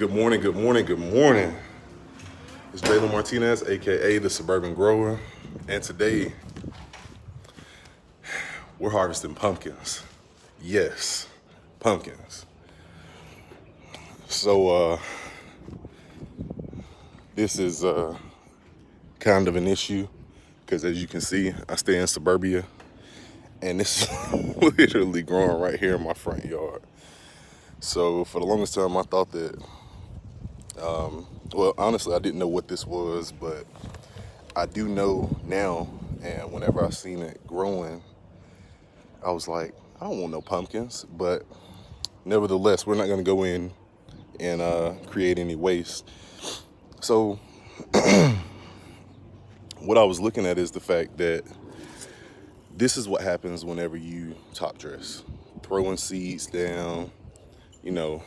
Good morning, good morning, good morning. It's Jalen Martinez, aka the Suburban Grower, and today we're harvesting pumpkins. Yes, pumpkins. So this is kind of an issue because, as you can see, I stay in suburbia, and this is literally growing right here in my front yard. So for the longest time, I thought that, well, honestly, I didn't know what this was, but I do know now. And whenever I seen it growing, I was like, I don't want no pumpkins. But nevertheless, we're not going to go in and create any waste. So what I was looking at is the fact that this is what happens whenever you top dress, throwing seeds down, you know,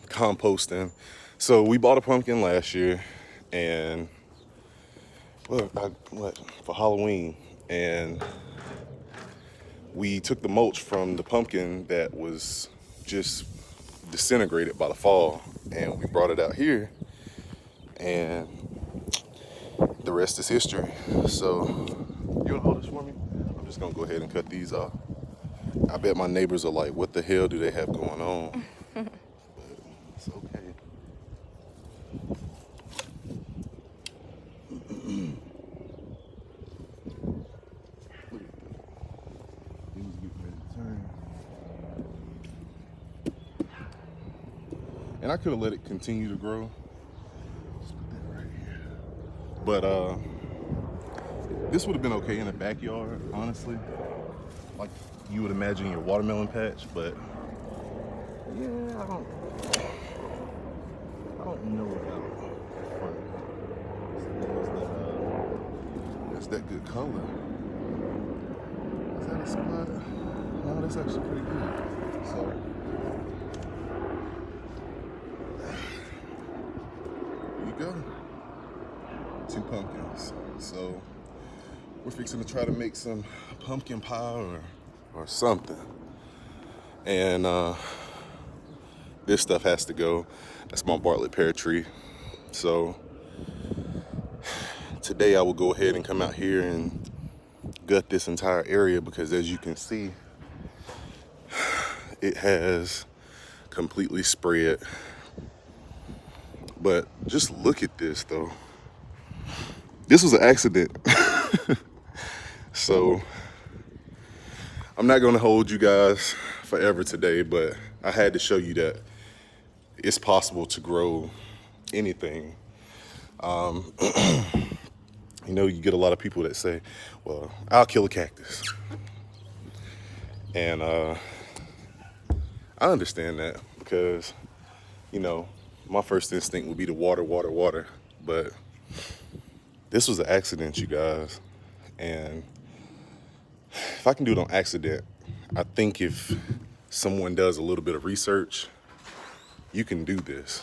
composting. So we bought a pumpkin last year, and for Halloween, and we took the mulch from the pumpkin that was just disintegrated by the fall, and we brought it out here, and the rest is history. So you wanna hold this for me? I'm just gonna go ahead and cut these off. I bet my neighbors are like, what the hell do they have going on? But it's okay. Things getting ready to turn. And I could have let it continue to grow. Let's put that right here. But this would have been okay in the backyard, honestly. Like you would imagine your watermelon patch, but yeah, I don't know about front. That's that good color. Is that a spot? No, that's actually pretty good. So there you go. 2 pumpkins. So we're fixing to try to make some pumpkin pie or something. And this stuff has to go. That's my Bartlett pear tree. So today I will go ahead and come out here and gut this entire area because, as you can see, it has completely spread. But just look at this though. This was an accident. So I'm not gonna hold you guys forever today, but I had to show you that it's possible to grow anything. You know, you get a lot of people that say, well, I'll kill a cactus. And I understand that because, you know, my first instinct would be to water, water, water. But this was an accident, you guys. And if I can do it on accident, I think if someone does a little bit of research, you can do this.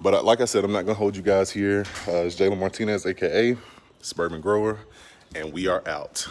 But like I said, I'm not gonna hold you guys here. It's Jalen Martinez, AKA Suburban Grower, and we are out.